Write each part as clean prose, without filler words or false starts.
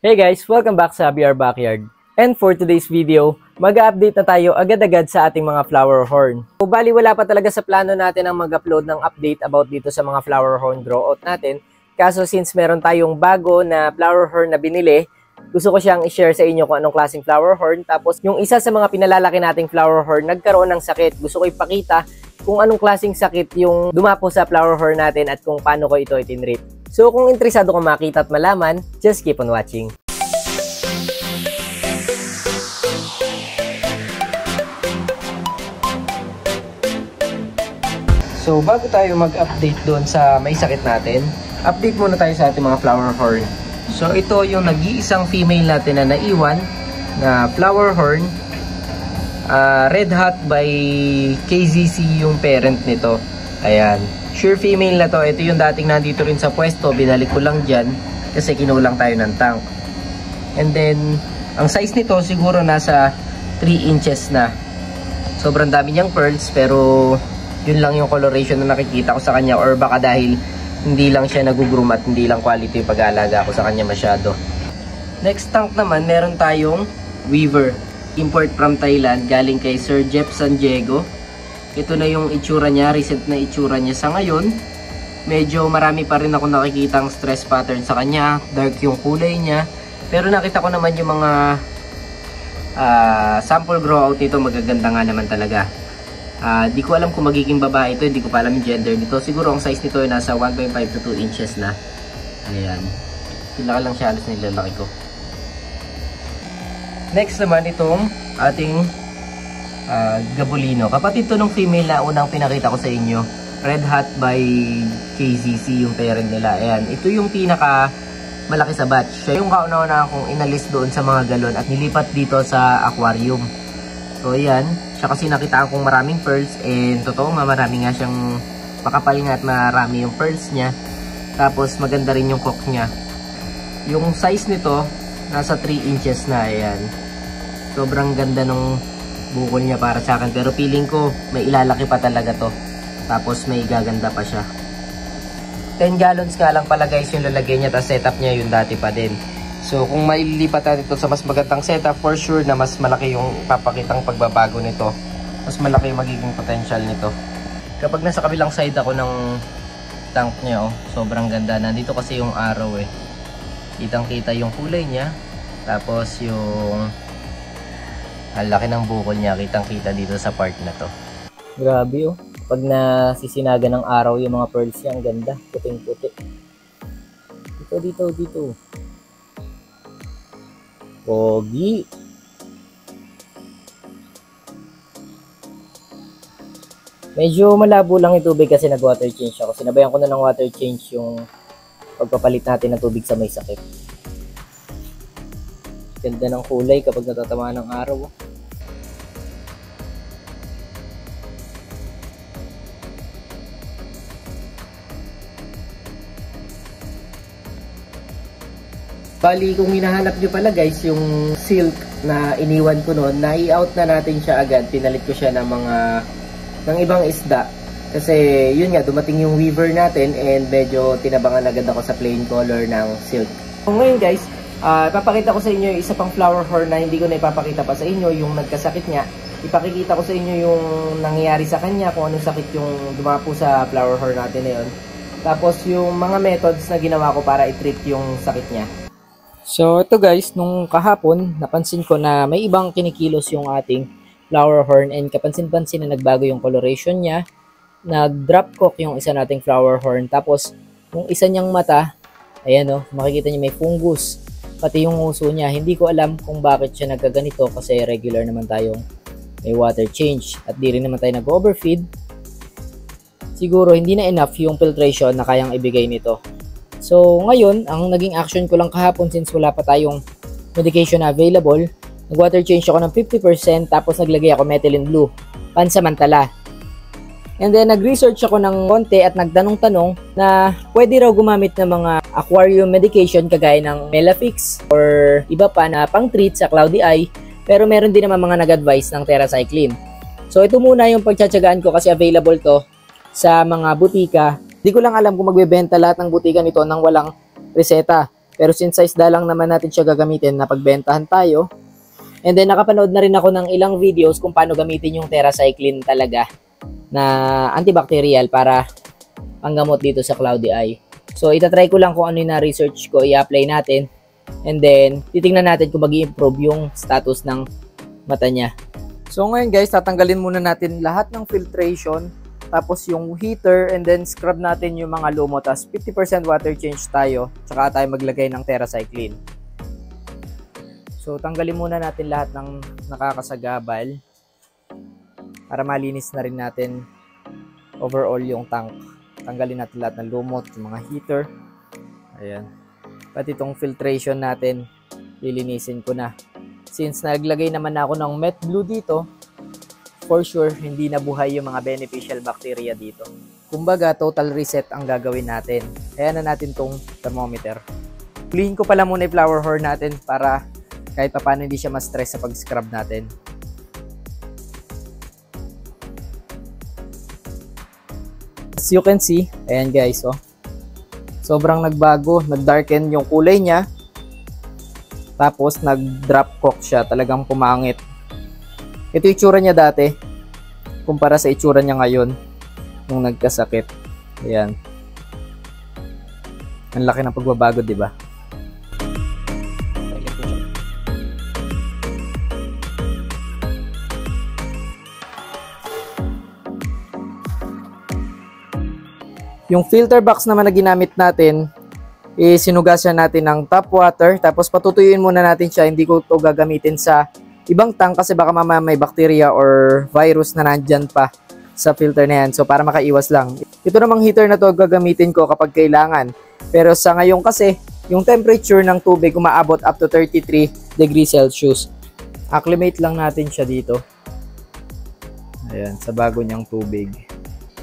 Hey guys! Welcome back sa BR Backyard. And for today's video, mag-update na tayo agad-agad sa ating mga flower horn. So, bali wala pa talaga sa plano natin ang mag-upload ng update about dito sa mga flower horn grow out natin. Kaso since meron tayong bago na flower horn na binili, gusto ko siyang i-share sa inyo kung anong klaseng flower horn. Tapos yung isa sa mga pinalalaki nating flower horn nagkaroon ng sakit. Gusto ko ipakita kung anong klaseng sakit yung dumapo sa flower horn natin at kung paano ko ito itinreat. So kung interesado kang makita at malaman, just keep on watching. So bago tayo mag-update doon sa may sakit natin, update muna tayo sa ating mga flower horn. So ito yung nag-iisang female natin na naiwan na flower horn. Red Hot by KZC yung parent nito. Ayan. Sure female na to. Ito yung dating nandito rin sa pwesto. Binalik ko lang dyan kasi kinulang tayo ng tank. And then, ang size nito siguro nasa 3 inches na. Sobrang dami niyang pearls pero yun lang yung coloration na nakikita ko sa kanya, or baka dahil hindi lang siya nag-groom at hindi lang quality yung pag-aalaga ko sa kanya masyado. Next tank naman, meron tayong Weaver. Import from Thailand, galing kay Sir Jeff San Diego. Ito na yung itsura niya, recent na itsura niya sa ngayon. Medyo marami pa rin ako nakikitang stress pattern sa kanya, dark yung kulay niya. Pero nakita ko naman yung mga sample grow out nito, magaganda nga naman talaga. Di ko alam kung magiging babae ito, hindi ko pa alam yung gender nito. Siguro ang size nito ay nasa 1.5 to 2 inches na. Ayan. Sila lang siya, halos nilalaki ko. Next naman itong ating Gabulino. Kapatid to nung female na unang pinakita ko sa inyo. Red Hot by KZC yung parent nila. Ayan. Ito yung pinaka malaki sa batch. Siya yung kauna-una akong inalis doon sa mga galon at nilipat dito sa aquarium. So ayan. Siya kasi nakita akong maraming pearls, and totoo nga marami nga siyang makapal nga at marami yung pearls niya. Tapos maganda rin yung cock niya. Yung size nito nasa 3 inches na. Ayan. Sobrang ganda nung bukol niya para sa akin, pero feeling ko may ilalaki pa talaga to. Tapos may gaganda pa siya. 10 gallons nga lang pala guys yung lalagay niya, tapos setup niya yung dati pa din. So kung mailipat natin ito sa mas magandang setup, for sure na mas malaki yung papakitang pagbabago nito. Mas malaki yung magiging potential nito. Kapag nasa kabilang side ako ng tank niya, oh, sobrang ganda. Nandito kasi yung araw eh. Kitang kita yung kulay niya. Tapos yung ang laki ng bukol niya, kitang kita dito sa part na to. Grabe oh. Pag nasisinaga ng araw yung mga pearls niya, ang ganda. Puting puti. Dito. Pogi. Medyo malabo lang yung tubig kasi nag-water change ako. Sinabayan ko na ng water change yung pagpapalit natin ng tubig sa may sakit. Ganda ng kulay kapag natatamaan ng araw. Bali, kung hinahanap nyo pala guys, yung silk na iniwan ko noon, nai-out na natin siya agad. Pinalit ko siya ng ibang isda. Kasi yun nga, dumating yung weaver natin and medyo tinabangan agad ako sa plain color ng silk. So, ngayon guys, ipapakita ko sa inyo yung isa pang flower horn na hindi ko na ipapakita pa sa inyo, yung nagkasakit niya. Ipakikita ko sa inyo yung nangyayari sa kanya, kung anong sakit yung dumapo sa flower horn natin na yun. Tapos yung mga methods na ginawa ko para i-treat yung sakit niya. So ito guys, nung kahapon, napansin ko na may ibang kinikilos yung ating flower horn, and kapansin-pansin na nagbago yung coloration niya. Nag-drop cock yung isa nating flower horn. Tapos yung isa niyang mata, ayan o, makikita niyo may fungus. Pati yung uso niya, hindi ko alam kung bakit siya nagkaganito kasi regular naman tayong may water change at di rin naman tayo nag-overfeed. Siguro hindi na enough yung filtration na kayang ibigay nito. So ngayon, ang naging action ko lang kahapon, since wala pa tayong medication na available, nag-water change ako ng 50%, tapos naglagay ako methylene blue, pansamantala. And then nag-research ako ng konti at nagtanong-tanong na pwede raw gumamit ng mga aquarium medication kagaya ng Melafix or iba pa na pang-treat sa cloudy eye, pero meron din naman mga nag-advise ng Teracycline. So ito muna yung pagtsatsagaan ko kasi available to sa mga butika. Di ko lang alam kung magbebenta lahat ng butika nito nang walang reseta. Pero since sa isda lang naman natin siya gagamitin, napagbentahan tayo. And then nakapanood na rin ako ng ilang videos kung paano gamitin yung Tetracycline talaga na antibacterial para panggamot dito sa cloudy eye. So itatry ko lang kung ano yung na-research ko, i-apply natin. And then titingnan natin kung mag-i-improve yung status ng mata niya. So ngayon guys, tatanggalin muna natin lahat ng filtration, tapos yung heater, and then scrub natin yung mga lumot. Tapos 50% water change tayo, tsaka tayo maglagay ng Tetracycline. So tanggalin muna natin lahat ng nakakasagabal para malinis na rin natin overall yung tank. Tanggalin natin lahat ng lumot, yung mga heater. Ayan. Pati itong filtration natin, lilinisin ko na. Since naglagay naman ako ng Met Blue dito, for sure, hindi nabuhay yung mga beneficial bacteria dito. Kumbaga, total reset ang gagawin natin. Kaya na natin tong thermometer. Clean ko pala muna yung flower horn natin para kahit pa paano hindi siya ma-stress sa pag-scrub natin. As you can see, ayan guys, oh. Sobrang nagbago, nag-darken yung kulay niya. Tapos, nag-drop cock siya. Talagang pumangit. Ito yung itsura niya dati kumpara sa itsura niya ngayon nung nagkasakit. Ayan. Ang laki ng pagbabago, di ba? Yung filter box naman na ginamit natin, sinugasan natin ng tap water, tapos patutuyuin muna natin siya. Hindi ko ito gagamitin sa ibang tank kasi baka mamaya may bacteria or virus na nandyan pa sa filter na yan. So para makaiwas lang. Ito namang heater na to gagamitin ko kapag kailangan. Pero sa ngayon kasi, yung temperature ng tubig umaabot up to 33 degrees Celsius. Acclimate lang natin siya dito. Ayan, sa bago niyang tubig.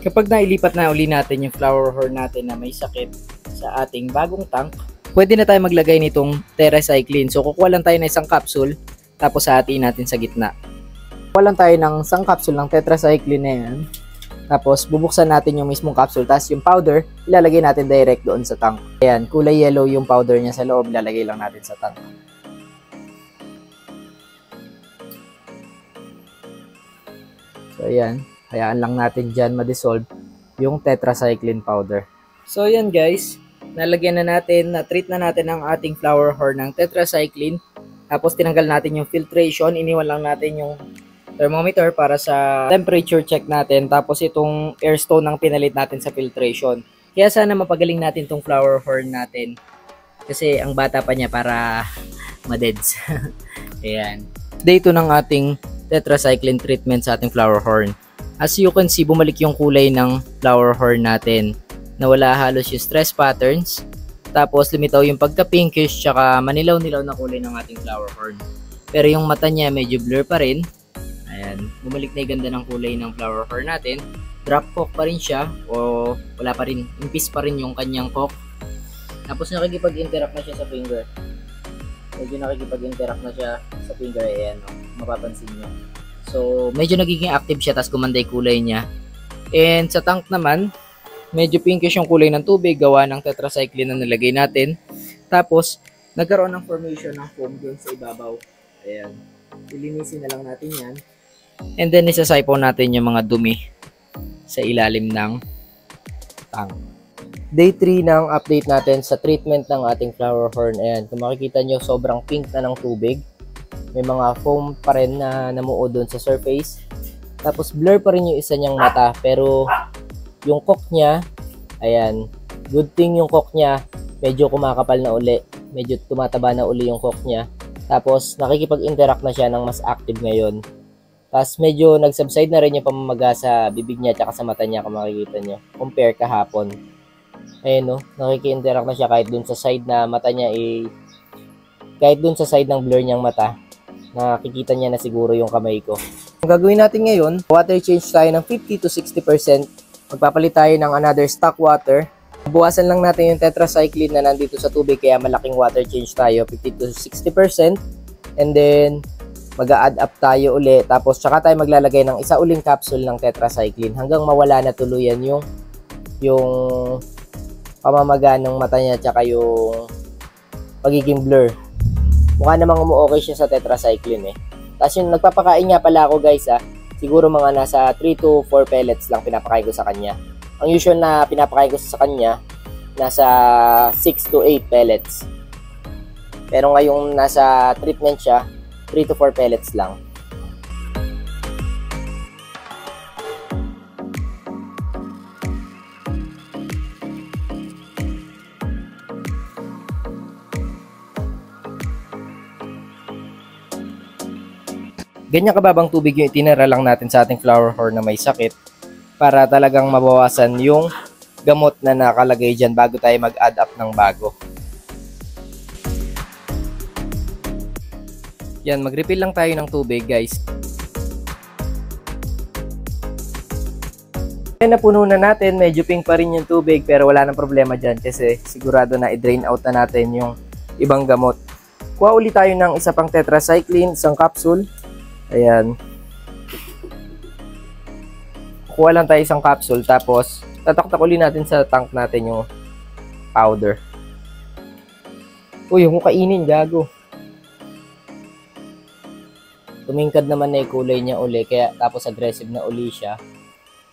Kapag nailipat na uli natin yung flower horn natin na may sakit sa ating bagong tank, pwede na tayo maglagay nitong Tetracycline. So kukuha lang tayo ng isang capsule, tapos hatiin natin sa gitna. Kuha lang tayo ng isang capsule ng Tetracycline na yan. Tapos bubuksan natin yung mismong capsule. Tapos yung powder, ilalagay natin direct doon sa tank. Ayan, kulay yellow yung powder niya sa loob. Ilalagay lang natin sa tank. So ayan, hayaan lang natin dyan ma-dissolve yung Tetracycline powder. So ayan guys, nalagyan na natin, na-treat na natin ang ating flower horn ng Tetracycline. Tapos tinanggal natin yung filtration, iniwan lang natin yung thermometer para sa temperature check natin. Tapos itong air stone ang pinalit natin sa filtration. Kaya sana mapagaling natin itong flower horn natin. Kasi ang bata pa niya para madeds. Ayan. Day 2 ng ating Tetracycline treatment sa ating flower horn. As you can see, bumalik yung kulay ng flower horn natin. Nawala halos yung stress patterns. Tapos lumitaw yung pagka-pinkish tsaka manilaw-nilaw na kulay ng ating flower horn. Pero yung mata niya medyo blur pa rin. Ayan, bumalik na yung ganda ng kulay ng flower horn natin. Drop cock pa rin siya o wala pa rin, impis pa rin yung kanyang cock. Tapos nakikipag-interact na siya sa finger. Medyo nakikipag-interact na siya sa finger. Ayan, mapapansin nyo. So medyo nagiging active siya, tapos gumanday kulay niya. And sa tank naman, medyo pinkish yung kulay ng tubig, gawa ng Tetracycline na nilagay natin. Tapos, nagkaroon ng formation ng foam dun sa ibabaw. Ayan. Ilinisin na lang natin yan. And then, isasaypaw natin yung mga dumi sa ilalim ng tank. Day 3 ng update natin sa treatment ng ating flower horn. Ayan, kung makikita nyo, sobrang pink na ng tubig. May mga foam pa rin na namuo dun sa surface. Tapos, blur pa rin yung isa niyang mata. Pero, yung cock niya, ayan, good thing yung cock niya, medyo kumakapal na uli. Medyo tumataba na uli yung cock niya. Tapos, nakikipag-interact na siya ng mas active ngayon. Tapos, medyo nag-subside na rin yung pamamaga sa bibig niya at sa mata niya, kung makikita nyo. Compare kahapon. Ayan, no? Nakiki-interact na siya kahit dun sa side na mata niya, kahit dun sa side ng blur niyang mata, nakikita niya na siguro yung kamay ko. Ang gagawin natin ngayon, water change tayo ng 50 to 60%. Magpapalit tayo ng another stock water. Buwasan lang natin yung Tetracycline na nandito sa tubig, kaya malaking water change tayo, 50 to 60%. And then, mag-a-add up tayo uli. Tapos, tsaka tayo maglalagay ng isa uling capsule ng Tetracycline hanggang mawala na tuluyan yung pamamaga ng mata niya, tsaka yung pagiging blur. Mukha namang umu-okay siya sa tetracycline eh. Tapos yung nagpapakain nga pala ako guys siguro mga nasa 3 to 4 pellets lang pinapakain ko sa kanya. Ang usual na pinapakain ko sa kanya, nasa 6 to 8 pellets. Pero ngayong nasa treatment siya, 3 to 4 pellets lang. Ganyan kababang tubig yung itinira lang natin sa ating flower horn na may sakit para talagang mabawasan yung gamot na nakalagay dyan bago tayo mag-add up ng bago. Yan, mag-refill lang tayo ng tubig guys. Yan, napuno na natin, medyo pink pa rin yung tubig pero wala nang problema dyan kasi sigurado na i-drain out na natin yung ibang gamot. Kuha ulit tayo ng isa pang tetracycline, isang capsule. Ayan. Kuha lang tayo isang capsule tapos tataktak ulit natin sa tank natin yung powder. Uy, yung kainin, gago. Tumingkad naman na yung kulay niya uli kaya tapos aggressive na uli siya.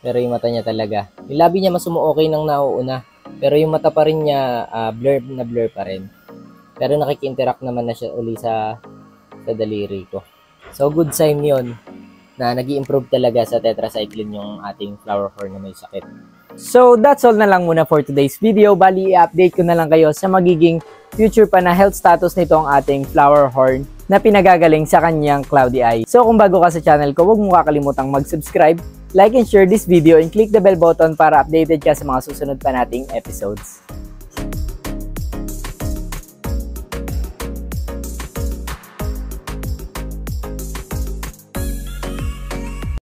Pero yung mata niya talaga. Yung labi niya mas okay nang nauuna. Pero yung mata pa rin niya blur na blur pa rin. Pero nakiki-interact naman na siya uli sa daliri ko. So, good sign yon na nag-i-improve talaga sa tetracycline yung ating flower horn na may sakit. So, that's all na lang muna for today's video. Bali, i-update ko na lang kayo sa magiging future pa na health status nito ang ating flower horn na pinagagaling sa kanyang cloudy eye. So, kung bago ka sa channel ko, huwag mo kakalimutang mag-subscribe, like and share this video, and click the bell button para updated ka sa mga susunod pa nating episodes.